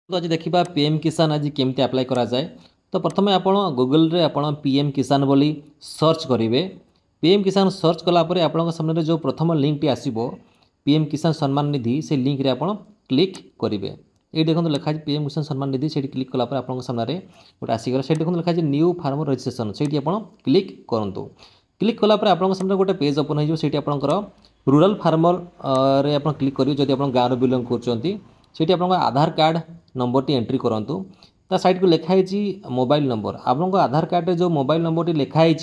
तो आज देखा पीएम किसान आज केमती अप्लाई करा जाए। तो प्रथम आप गूगल रे आप पीएम किसान बोली सर्च करेंगे। पीएम किसान सर्च कलापर आप सामने जो प्रथम लिंक टी आसो पीएम किसान सम्मान निधि से लिंक रे आप क्लिक करेंगे। ये देखो लिखा है पीएम किसान सम्मान निधि से क्लिक कलापर आप सामने गोटे आसीगला से देखो लिखा है न्यू फार्मर रजिस्ट्रेशन से आप क्लिक करूँ। क्लिक कलापर आप सामने गोटे पेज ओपन होती आपंकर रूराल फार्मर रे आप क्लिक करेंगे। जब आप गाँव बिलंग कर आप आधार कार्ड नंबर टी एंट्री करूँ। ता साइड को लिखाई मोबाइल नंबर आप आधार कार्ड जो मोबाइल नंबर टी लिखाई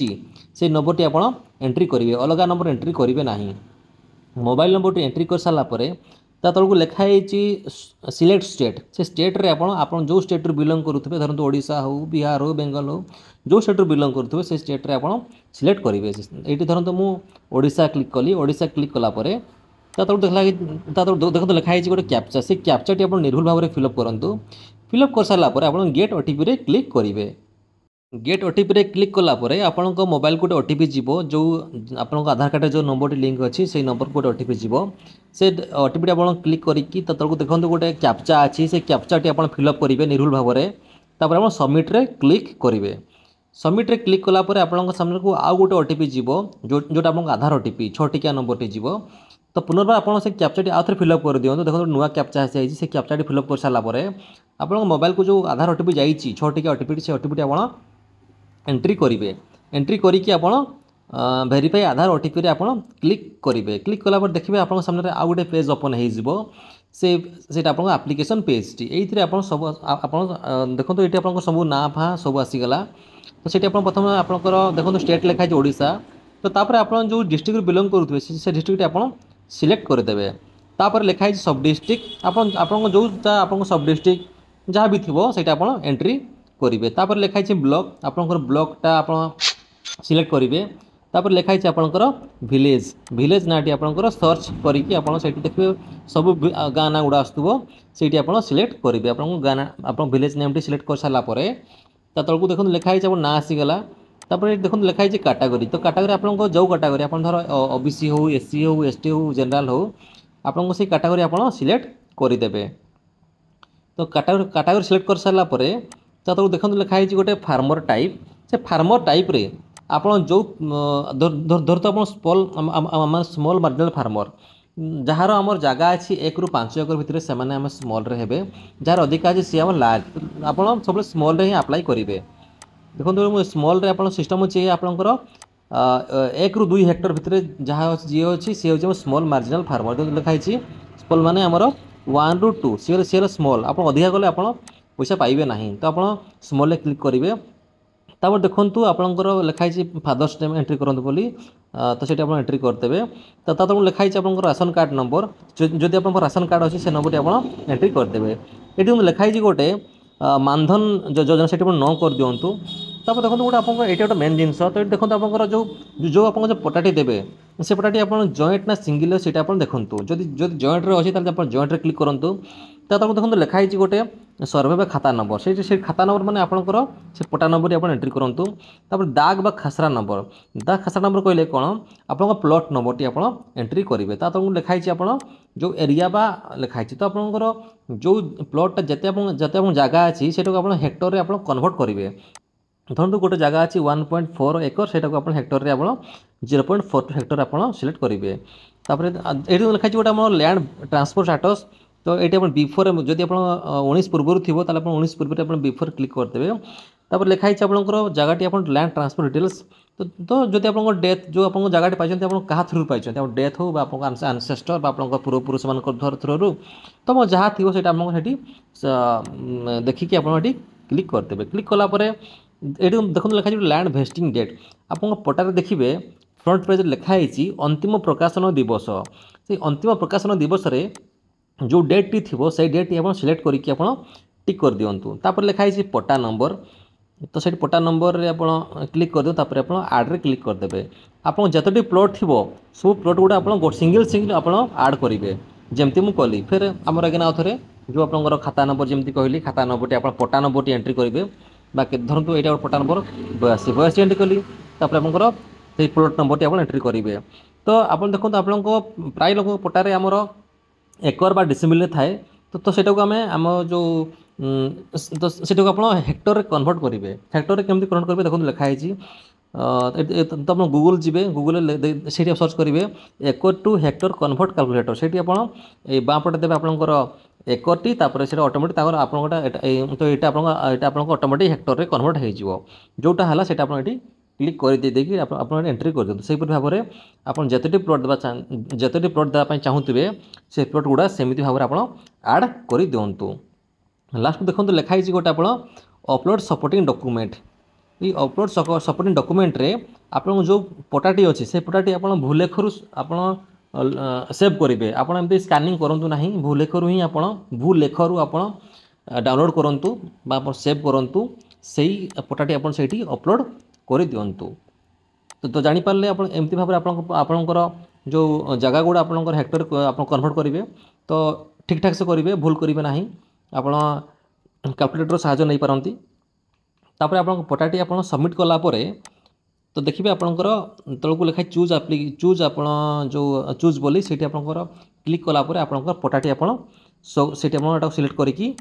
से नंबर टी आप एंट्री करेंगे। अलग नंबर एंट्री करेंगे ना। मोबाइल नंबर टी एंट्री कर सारापर ता तल को लिखाई सिलेक्ट स्टेट से स्टेट रे आप जो स्टेट बिलंग करुवे धरत ओडिशा हो बिहार हो बेंगल हो जो स्टेट बिलंग करुवे से स्टेट रे आप सिलेक्ट करेंगे। ये धरत मु ओडिशा क्लिक कली। ओडिशा क्लिक कलापर देखो लिखाई गोटे कैप्चा से कैप्चा टी आप निर्भुल भाव में फिलअप करूँ। फिलअप कर सारापर आप गेट ओटीपी रे क्लिक करेंगे। गेट ओटीपी रे क्लिक कलापर आपण मोबाइल को ओटीपी जीव जो आप आधार कार्ड जो नंबर लिंक अच्छी से नंबर को ओटीपी जीव से ओटीपी आप क्लिक करके तक देखो गोटे कैप्चा अच्छी से कैप्चा टी आप फिलअप करेंगे निर्भुल भाव में। तापर आप सबमिट रे क्लिक करेंगे। सबमिट रे क्लिक कलापर आपण सामने को आउ गोटे ओटीपी जीव जोटा आप आधार ओटीपी 6 टिकिया नंबर टी जीव। तो पुनर्बार आप कैप्चा आउ थे फिलअप कर दिखाँ। देखो नुआ कैप्चा आसी से कैप्चा फिलअप कर सारापर आप मोबाइल को जो आधार ओटीपी जाइए 6 टिकिया ओटीपी से ओटीपी आप एंट्री करेंगे। एंट्री करके आप वेरीफाई आधार ओटीपी रे आप क्लिक करेंगे। क्लिक कलापर देखिए आप सामने आउ गोटे पेज ओपन हो से आप एप्लिकेशन पेज टी ये आप सब देखो ये आप सब ना फा सब आसीगला। तो सीट आप प्रथम आपंकर देखो स्टेट लिखाई ओडिशा। तो तापर आप जो डिस्ट्रिक्ट बिलंग करुवे से डिस्ट्रिक्ट आप सिलेक्ट करदेवे। तापर लिखाई सब डिस्ट्रिक्ट आप जो आप सब डिस्ट्रिक्ट जहाँ भी थी से आप एंट्री करेंगे। तापर लिखाई ब्लॉक आपंकर ब्लॉकटा आप सिलेक्ट करेंगे। तापर लिखाई आपंकर विलेज विलेज नाटी आपंकर सर्च करके आप देखिए सब गाँ ना गुड़ा आसुव से आप सिलेक्ट करेंगे। आप गाँ ना आप विलेज नेम टी सिलेक्ट कर सारापर तलू देखो लिखाई आप ना आसीगला। तापर देखो लिखाई कैटेगरी। तो कैटेगरी आप जो कैटेगरी आप धर ओबीसी हो एससी हो एसटी हो जनरल हो आपको से कैटेगरी आप सिलेक्ट करदेवे। तो कैटेगरी सिलेक्ट कर सारापर तो देखो लिखाई गोटे फार्मर टाइप से फार्मर टाइप रे आप जो धरत आप स्मॉल मार्जिनल फार्मर जार आम जगह अच्छी 1 ରୁ 5 एकर भितर से स्मॉल रे हेबे। जार अधिक अच्छे सी आम लार्ज आप सब स्मॉल रे ही अप्लाई करेंगे। देखो स्मॉल रे आप सिस्टम अच्छे आपंकर 1 ରୁ 2 हेक्टर भितर जहाँ जी अच्छी सी हूँ स्मॉल मार्जिनल फार्मर लिखाई स्मॉल माने आमर 1 ରୁ 2 सी स्मॉल आप अधिका गले आप पैसा पाइबे ना। तो आप स्मॉल क्लिक करेंगे। तापर देखो आपंकर लिखाई फादर्स नेम एंट्री करूँ बोली। तो सीट आप एंट्री करदेवे। तो तक लिखाई आप राशन कार्ड नंबर जदि आप राशन कार्ड अच्छी से नंबर आप एंट्री करदेवे। ये लिखाई गोटे मानधन योजना से न कर दिंतु। तापर देखो गोटे आप गोटे मेन जिनस। तो ये देखो आप जो जो आप पटाटी देवे से पटाटी आप जॉइंट ना सिंगल से देखूँ। जदि जॉइंट रे अच्छी आप जॉइंट रे क्लिक करूँ। तो देखो लिखाई गोटे सर्वे बा खाता नंबर से खाता नंबर माने आपंकर से पटा नंबर आप एंट्री करूँ। तापर दाग बा खसरा नंबर कहले कौन आप प्लॉट नंबर टी आप एंट्री करेंगे। तक लिखाई आप जो एरिया बा लिखाई। तो आपंकर जो प्लॉटा जिते जगह अच्छी से आप हेक्टर रे आप कन्वर्ट करेंगे। धरतु गोटे जगह अच्छी 1.4 एकर से हेक्टर रे आप 0.42 हेक्टर आप सिलेक्ट करेंगे। तापर ये लिखाई गोटे आम लैंड ट्रांसफर स्टाटस। तो ये बिफोर जदि आप 19 पूर्व थी आप 19 पूर्व आप बिफोर क्लिक करदेवे। तापर लिखाई आपंकर जगह आप लैंड ट्रांसफर डिटेल्स। तो जदि आप डेथ जो आप जगह पाई आप क्या थ्रू पाई आप डेथ हो आनसेस्टर आप पूर्वपुरुष मान थ्रू तो जहाँ थी से देखिए आप क्लिक करदेवे। क्लिक कलापर ये देखो लिखाई लैंड वेस्टिंग डेट आप पटार देखिए फ्रंट पेज लिखाई अंतिम प्रकाशन दिवस। से अंतिम प्रकाशन दिवस रे जो डेट टी थी से डेट टी आप सिलेक्ट करके आप टिक कर दिंतु। तापर लिखाई पटा नंबर। तो से पटा नंबर रे आप क्लिक कर दियो। तापर आप आड रे क्लिक करदेवे। आप जतटी प्लॉट थी सब प्लॉट गुड़ा आप सिंगल आप आड करेंगे। जमती मुझे कली फिर आमर आगे थे जो आप खाता नंबर जमी कहली खाता नंबर टी आप पटा नंबर टी एंट्री करेंगे। बाकी धरतु यहाँ पटा नंबर 82 एंट्री कली। तापर आपंकर से प्लॉट नंबर टी आप एंट्री करेंगे। तो आप देखो आप प्राय लोक पटारे आमर एकर बा डिसिमिल थाए। तो सेटा को आम जो तो सेटा को आप हेक्टर कन्वर्ट करेंगे। हेक्टर केमती कन्वर्ट करेंगे देखो लिखाई तो आप गूगल जी गूगल से सर्च करेंगे एकर टू हेक्टर कन्वर्ट कैलकुलेटर से आप बाँपटे देवे आपंकर एकटी तापर से ऑटोमेटिक आप तो यहाँ आप ऑटोमेटिक हेक्टर रे कन्वर्ट हो जोटा है से क्लिक कर देकी आप एंट्री कर दिखाँ से भाव में आप जिते प्लट देवा जिते प्लट देवाई चाहूबे से प्लट गुड़ा सेमती भाव में आप आड कर दिंतु। लास्ट देखो लिखाई गोटे आप अपलोड सपोर्टिंग डॉक्यूमेंट ये अपलोड सपोर्टिंग डॉक्यूमेंट रे आप जो पटाटी अच्छी से पटाटी आप भूलेखर आप सेव करेंगे आप एमती स्कानिंग करूँ ना भूलेखर ही आप भूलेखर आप डाउनलोड करूँ सेव करूँ से पटाटी आप अपलोड कर दिंतु। तो जानीपारे आप एमती भाव में आपणकर जो जगह गुड़ा आप हेक्टर आप कन्वर्ट करेंगे तो ठीक ठाक से करेंगे भूल करेंगे ना आप कैलकुलेटर साहाय्य नहीं पारती। तापर आप पटाटी आप सबमिट कलापर तो देखिए आपंकर तौक लिखाई चूज आप जो चूज बोली से क्लिक कलापर आपंकर पटाटी आप सिलेक्ट करके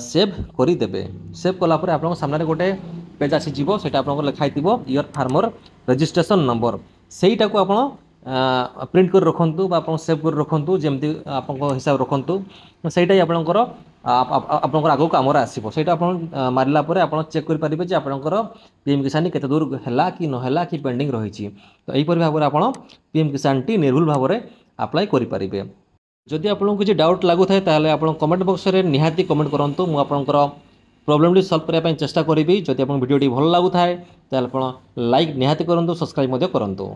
सेव करदे। सेव कलापर आप सामने गोटे पेज आसीजिवो सेटा आपन लिखाई योर फार्मर रजिस्ट्रेशन नंबर सेटा को आप प्रिंट कर रखु आप सेव कर रखु जमती आप हिसाब रखु सेटा ही आपंकर आपंकर आगो कम आसो से मारला आप चेक करेंगे आपंकर पीएम किसान केते दूर है कि नहला कि पेंडिंग रही। तो यहीपरि भाव में आप पीएम किसान टी निर्भुल भाव में अप्लाई करेंगे। जदि आपको किसी डाउट लगू थाए ताहले आप कमेंट बॉक्स में निहाती कमेंट करूँ मुझे प्रॉब्लम सॉल्व करने चेष्टा करी। जदि आप वीडियो भल लगू थाए ताहले आप लाइक निहाती करूँ सब्सक्राइब करूँ।